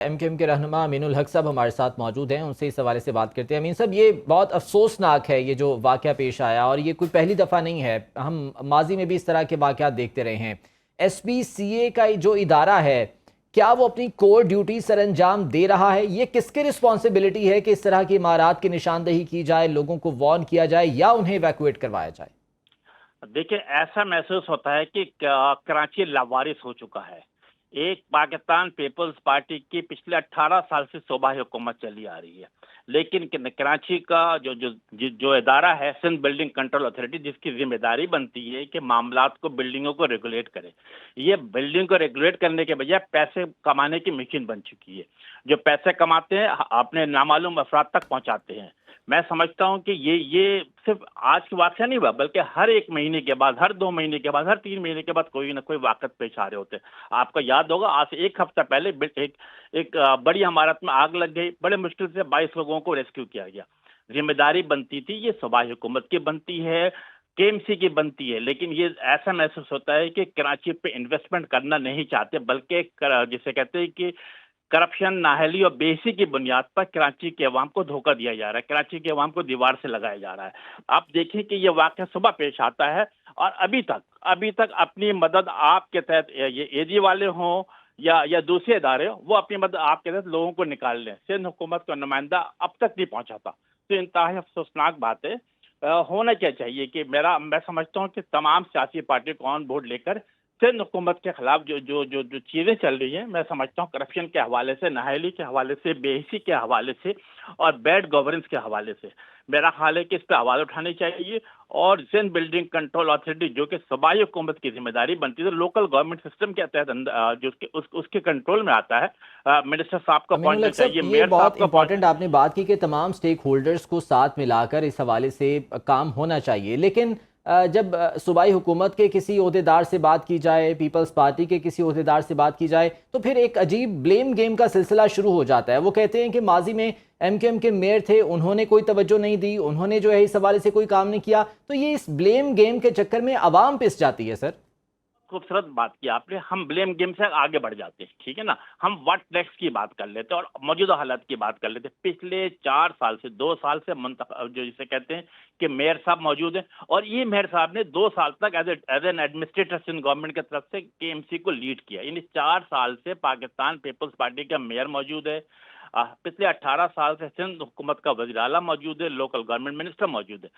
MKM کے رہنما امین الحق صاحب ہمارے ساتھ موجود ہیں، ان سے اس حوالے سے بات کرتے ہیں۔ امین صاحب، یہ بہت افسوسناک ہے یہ جو واقعہ پیش آیا، اور یہ کوئی پہلی دفعہ نہیں ہے، ہم ماضی میں بھی اس طرح کے واقعات دیکھتے رہے ہیں۔ SPCA کا جو ادارہ ہے، کیا وہ اپنی کور ڈیوٹی سر انجام دے رہا ہے؟ یہ کس کی رسپانسبلٹی ہے کہ اس طرح کی عمارات کی نشاندہی کی جائے، لوگوں کو وارن کیا جائے یا انہیں ایویکویٹ کروایا جائے؟ دیکھیں، ایسا محسوس ہوتا ہے کہ کراچی لاوارث ہو چکا ہے۔ ایک پاکستان پیپلز پارٹی کی پچھلے 18 سال سے صوبائی حکومت چلی آ رہی ہے، لیکن کراچی کا جو ادارہ ہے سندھ بلڈنگ کنٹرول اتھارٹی، جس کی ذمہ داری بنتی ہے کہ معاملات کو، بلڈنگوں کو ریگولیٹ کرے، یہ بلڈنگ کو ریگولیٹ کرنے کے بجائے پیسے کمانے کی مشین بن چکی ہے۔ جو پیسے کماتے ہیں اپنے نامعلوم افراد تک پہنچاتے ہیں۔ میں سمجھتا ہوں کہ یہ صرف آج کی واقعہ نہیں ہوا، بلکہ ہر ایک مہینے کے بعد، ہر 2 مہینے کے بعد، ہر 3 مہینے کے بعد کوئی نہ کوئی واقعات پیش آ رہے ہوتے ہیں۔ آپ کو یاد ہوگا، آج سے ایک ہفتہ پہلے ایک بڑی عمارت میں آگ لگ گئی، بڑے مشکل سے 22 لوگوں کو ریسکیو کیا گیا۔ ذمہ داری بنتی تھی، یہ صوبائی حکومت کی بنتی ہے، KMC کی بنتی ہے، لیکن یہ ایسا محسوس ہوتا ہے کہ کراچی پہ انویسٹمنٹ کرنا نہیں چاہتے، بلکہ جسے کہتے ہیں کہ کرپشن، نااہلی اور بے حسی کی بنیاد پر کراچی کے عوام کو دھوکہ دیا جا رہا ہے، کراچی کے عوام کو دیوار سے لگایا جا رہا ہے۔ آپ دیکھیں کہ یہ واقعہ صبح پیش آتا ہے، اور ابھی تک اپنی مدد آپ کے تحت، یہ AG والے ہوں یا دوسرے ادارے ہوں، وہ اپنی مدد آپ کے تحت لوگوں کو نکال لیں۔ سندھ حکومت کا نمائندہ اب تک نہیں پہنچا تھا، تو انتہائی افسوسناک بات ہے۔ ہونا کیا چاہیے کہ میں سمجھتا ہوں کہ تمام سیاسی پارٹی کو آن بورڈ لے کر سندھ حکومت کے خلاف جو چیزیں چل رہی ہیں، میں سمجھتا ہوں کرپشن کے حوالے سے، نااہلی کے حوالے سے، بے حسی کے حوالے سے اور بیڈ گورننس کے حوالے سے، میرا خیال ہے کہ اس پہ آواز اٹھانی چاہیے۔ اور سندھ بلڈنگ کنٹرول اتھارٹی، جو کہ صوبائی حکومت کی ذمہ داری بنتی ہے، لوکل گورنمنٹ سسٹم کے تحت جو اس کے کنٹرول میں آتا ہے، منسٹر صاحب کو امین اپوائنٹمنٹ الحق صاحب، چاہیے، یہ میئر صاحب بہت کو امپورٹنٹ اپوائنٹمنٹ۔ آپ نے بات کی کہ تمام سٹیک ہولڈرز کو ساتھ ملا کر اس حوالے سے کام ہونا چاہیے، لیکن جب صوبائی حکومت کے کسی عہدیدار سے بات کی جائے، پیپلز پارٹی کے کسی عہدیدار سے بات کی جائے، تو پھر ایک عجیب بلیم گیم کا سلسلہ شروع ہو جاتا ہے۔ وہ کہتے ہیں کہ ماضی میں MKM کے میئر تھے، انہوں نے کوئی توجہ نہیں دی، انہوں نے جو ہے اس حوالے سے کوئی کام نہیں کیا، تو یہ اس بلیم گیم کے چکر میں عوام پس جاتی ہے سر۔ خوبصورت بات کی آپ نے۔ ہم بلیم گیم سے آگے بڑھ جاتے ہیں، ٹھیک ہے نا، ہم واٹ نیکسٹ کی بات کر لیتے اور موجودہ حالات کی بات کر لیتے۔ پچھلے 4 سال سے، 2 سال سے جو جسے کہتے ہیں کہ میئر صاحب موجود ہیں، اور یہ میئر صاحب نے 2 سال تک as an administrator Sindh government کی طرف سے KMC کو لیڈ کیا، یعنی 4 سال سے پاکستان پیپلز پارٹی کا میئر موجود ہے۔ پچھلے 18 سال سے سندھ حکومت کا وزیر اعلیٰ موجود ہے، لوکل گورنمنٹ منسٹر موجود ہے۔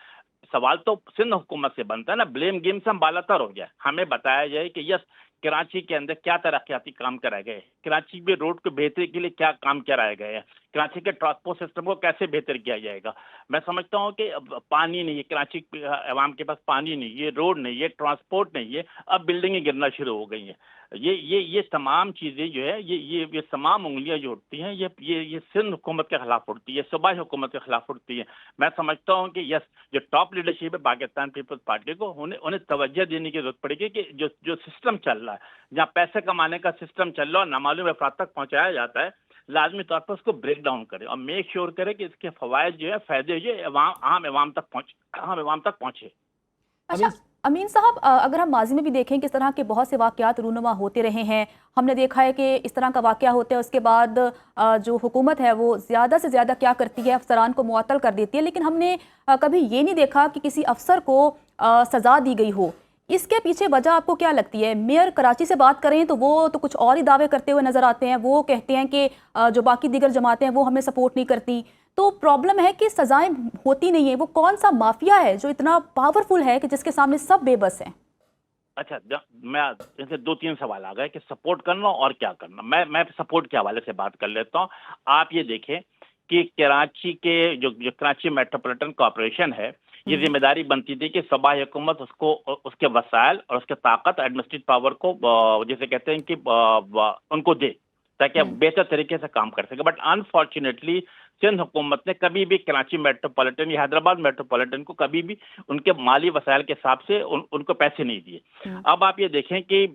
سوال تو سندھ حکومت سے بنتا ہے نا، بلیم گیم سے ہم بالاتر ہو گیا۔ ہمیں بتایا جائے کہ یس، کراچی کے اندر کیا ترقیاتی کام کرائے گئے، کراچی میں روڈ کو بہتری کے لیے کیا کام کرائے گئے ہیں، کراچی کے ٹرانسپورٹ سسٹم کو کیسے بہتر کیا جائے گا۔ میں سمجھتا ہوں کہ پانی نہیں ہے کراچی عوام کے پاس، پانی نہیں، یہ روڈ نہیں ہے، ٹرانسپورٹ نہیں ہے، اب بلڈنگیں گرنا شروع ہو گئی ہیں۔ یہ تمام چیزیں جو ہے، یہ تمام انگلیاں جو اٹھتی ہیں، یہ سندھ حکومت کے خلاف اٹھتی ہے، صوبائی حکومت کے خلاف اٹھتی ہے۔ میں سمجھتا ہوں کہ یس، جو ٹاپ لیڈرشپ ہے پاکستان پیپلز پارٹی کو، انہیں توجہ دینے کی ضرورت پڑے گی کہ جو سسٹم چل رہا ہے، جہاں پیسے کمانے کا سسٹم چل رہا ہے اور نامعلوم افراد تک پہنچایا جاتا ہے، لازمی طور پر اس کو بریک ڈاؤن کرے اور میک شیور کرے کہ اس کے فوائد جو ہے، فائدے جو ہے، عام عوام تک پہنچے۔ اچھا امین صاحب، اگر ہم ماضی میں بھی دیکھیں کہ اس طرح کے بہت سے واقعات رونما ہوتے رہے ہیں، ہم نے دیکھا ہے کہ اس طرح کا واقعہ ہوتا ہے، اس کے بعد جو حکومت ہے وہ زیادہ سے زیادہ کیا کرتی ہے، افسران کو معطل کر دیتی ہے، لیکن ہم نے کبھی یہ نہیں دیکھا کہ کسی افسر کو سزا دی گئی ہو۔ اس کے پیچھے وجہ آپ کو کیا لگتی ہے؟ میئر کراچی سے بات کریں تو وہ تو کچھ اور ہی دعوے کرتے ہوئے نظر آتے ہیں، وہ کہتے ہیں کہ جو باقی دیگر جماعتیں ہیں وہ ہمیں سپورٹ نہیں کرتی، تو پرابلم ہے کہ سزائیں ہوتی نہیں ہیں۔ وہ کون سا مافیا ہے جو اتنا پاورفل ہے کہ جس کے سامنے سب بے بس ہیں؟ اچھا، میں ان سے 2-3 سوال آ گئے کہ سپورٹ کرنا اور کیا کرنا۔ میں سپورٹ کے حوالے سے بات کر لیتا ہوں۔ آپ یہ دیکھیں کہ کراچی کے جو کراچی میٹروپولیٹن کارپوریشن ہے، یہ ذمہ داری بنتی تھی کہ صوبائی حکومت اس کے وسائل اور اس کے طاقت، ایڈمنسٹریٹ پاور کو جسے کہتے ہیں کہ ان کو دے، تاکہ بہتر طریقے سے کام کر سکے۔ بٹ انفارچونیٹلی سندھ حکومت نے کبھی بھی کراچی میٹروپولیٹن یا حیدرآباد میٹروپولیٹن کو کبھی بھی ان کے مالی وسائل کے حساب سے ان کو پیسے نہیں دیے۔ اب آپ یہ دیکھیں کہ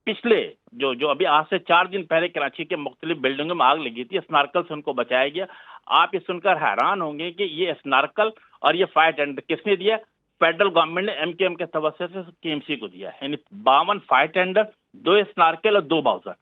پچھلے جو ابھی آج سے 4 دن پہلے کراچی کے مختلف بلڈنگوں میں آگ لگی تھی، اسنارکل سے ان کو بچایا گیا۔ آپ یہ سن کر حیران ہوں گے کہ یہ اسنارکل اور یہ فائر ٹینڈر کس نے دیا؟ فیڈرل گورنمنٹ نے MKM کے توسط سے KMC کو دیا ہے، یعنی 52 فائر ٹینڈر، 2 اسنارکل اور 2 باؤزر۔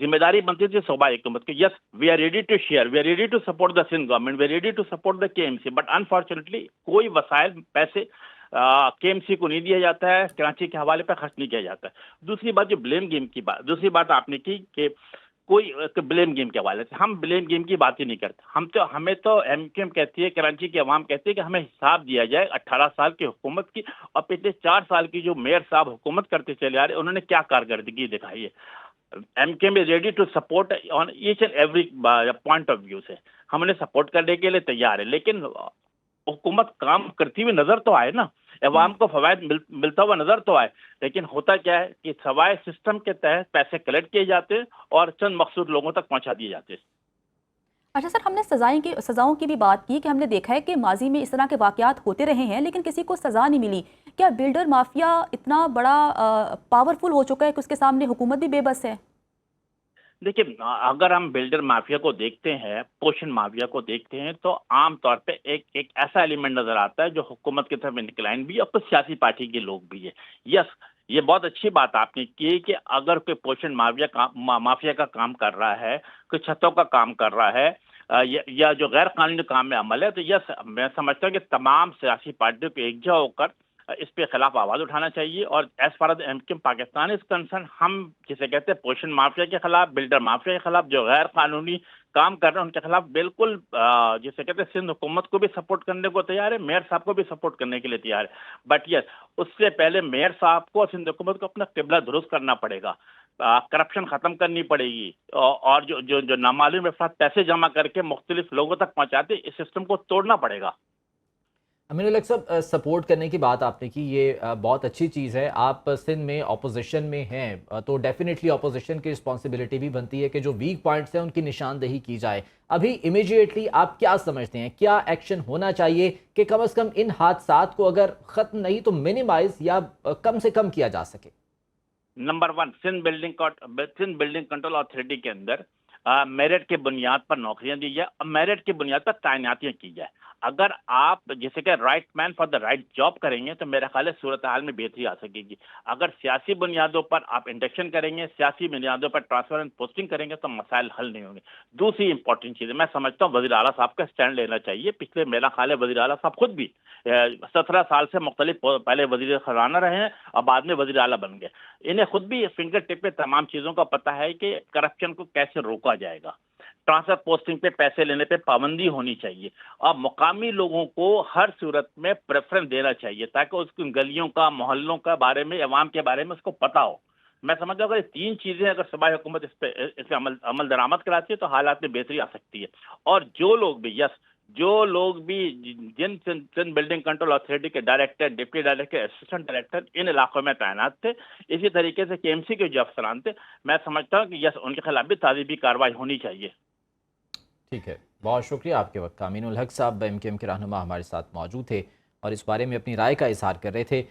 ذمہ داری بنتی تھی صوبائی حکومت کی. Yes we are ready to share, we are ready to support the Sindh government, we are ready to support the K M C, but unfortunately کوئی وسائل پیسے کے ایم سی کو نہیں دیا جاتا ہے, کراچی کے حوالے پہ خرچ نہیں کیا جاتا ہے. دوسری بات جو بلیم گیم کی بات, دوسری بات آپ نے کی کہ کوئی بلیم گیم کے حوالے سے, ہم بلیم گیم کی بات ہی نہیں کرتے. ہمیں تو ایم کیو ایم کہتی ہے, کراچی کی عوام کہتی ہے کہ ہمیں حساب دیا جائے 18 سال کی حکومت کی, اور پچھلے 4 سال کی جو میئر صاحب حکومت کرتے چلے آ رہے انہوں نے کیا کارکردگی دکھائی ہے. M Q M is ready to support on each and every point of view سے, ہم انہیں سپورٹ کرنے کے لیے تیار ہے, لیکن حکومت کام کرتی ہوئی نظر تو آئے نا, عوام کو فوائد ملتا ہوا نظر تو آئے. لیکن ہوتا کیا ہے کہ سوائے سسٹم کے تحت پیسے کلیکٹ کیے جاتے ہیں اور چند مخصوص لوگوں تک پہنچا دیے جاتے ہیں. اچھا سر، ہم نے سزاؤں کی بھی بات کی کہ ہم نے دیکھا ہے کہ ماضی میں اس طرح کے واقعات ہوتے رہے ہیں لیکن کسی کو سزا نہیں ملی. کیا بلڈر مافیا اتنا بڑا پاورفل ہو چکا ہے کہ اس کے سامنے حکومت بھی بے بس ہے؟ دیکھیں, اگر ہم بلڈر مافیا کو دیکھتے ہیں, پوشن مافیا کو دیکھتے ہیں, تو عام طور پہ ایک ایسا ایلیمنٹ نظر آتا ہے جو حکومت کی طرف انکلائن بھی ہے اور کچھ سیاسی پارٹی کے لوگ بھی ہے. یس, یہ بہت اچھی بات آپ نے کی کہ اگر کوئی پوشن مافیا کا کام کر رہا ہے, کوئی چھتوں کا کام کر رہا ہے, یا جو غیر قانونی کام میں عمل ہے, تو یس میں سمجھتا ہوں کہ تمام سیاسی پارٹیوں کو یکجا ہو کر اس پہ خلاف آواز اٹھانا چاہیے. اور as far M Q Pakistan is concern, ہم جسے کہتے ہیں پوشن مافیا کے خلاف, بلڈر مافیا کے خلاف, جو غیر قانونی کام کر رہے ہیں ان کے خلاف بالکل جسے کہتے ہیں سندھ حکومت کو بھی سپورٹ کرنے کو تیار ہے, میئر صاحب کو بھی سپورٹ کرنے کے لیے تیار ہے. بٹ یس, اس سے پہلے میئر صاحب کو اور سندھ حکومت کو اپنا قبلہ درست کرنا پڑے گا, کرپشن ختم کرنی پڑے گی, اور جو نامعلوم افراد پیسے جمع کر کے مختلف لوگوں تک پہنچاتے اس سسٹم کو توڑنا پڑے گا. امین الحق صاحب, سپورٹ کرنے کی بات آپ نے کی, یہ بہت اچھی چیز ہے. آپ سندھ میں اپوزیشن میں ہیں تو ڈیفینیٹلی اپوزیشن کی رسپانسبلٹی بھی بنتی ہے کہ جو ویک پوائنٹس ہیں ان کی نشاندہی کی جائے. ابھی امیجیٹلی آپ کیا سمجھتے ہیں, کیا ایکشن ہونا چاہیے کہ کم از کم ان حادثات کو اگر ختم نہیں تو منیمائز یا کم سے کم کیا جا سکے؟ Number 1, Sindh building control authority کے اندر میرٹ کی بنیاد پر نوکریاں دی جائے, میرٹ کی بنیاد پر تعیناتیاں کی جائے. اگر آپ جیسے کہ right man for the right job کریں گے تو میرا خیال ہے صورتحال میں بہتری آ سکے گی. اگر سیاسی بنیادوں پر آپ انڈکشن کریں گے, سیاسی بنیادوں پر ٹرانسفر اینڈ پوسٹنگ کریں گے تو مسائل حل نہیں ہوں گے. دوسری امپورٹنٹ چیز ہے, میں سمجھتا ہوں وزیر اعلیٰ صاحب کا اسٹینڈ لینا چاہیے. پچھلے میرا خیال ہے وزیر اعلیٰ صاحب خود بھی 17 سال سے مختلف, پہلے وزیر خزانہ رہے ہیں اور بعد میں وزیر اعلیٰ بن گئے. انہیں خود بھی فنگر ٹپ پہ تمام چیزوں کا پتہ ہے کہ کرپشن کو کیسے روکا جائے گا, ٹرانسفر پوسٹنگ پہ پیسے لینے پہ پابندی ہونی چاہیے, اور مقامی لوگوں کو ہر صورت میں پریفرنس دینا چاہیے تاکہ اس کی گلیوں کا, محلوں کا بارے میں, عوام کے بارے میں اس کو پتہ ہو. میں سمجھتا ہوں اگر یہ 3 چیزیں اگر صوبائی حکومت اس پہ عمل درآمد کراتی ہے تو حالات میں بہتری آ سکتی ہے. اور جو لوگ بھی جن سندھ بلڈنگ کنٹرول اتھارٹی کے director, deputy director, assistant director ان علاقوں میں تعینات تھے, اسی طریقے سے کے ایم سی کے جو افسران تھے, میں سمجھتا ہوں کہ یس ان کے خلاف بھی تعزیبی کارروائی ہونی چاہیے. ٹھیک ہے, بہت شکریہ آپ کے وقت کا. امین الحق صاحب ایم کیو ایم کے رہنما ہمارے ساتھ موجود تھے اور اس بارے میں اپنی رائے کا اظہار کر رہے تھے.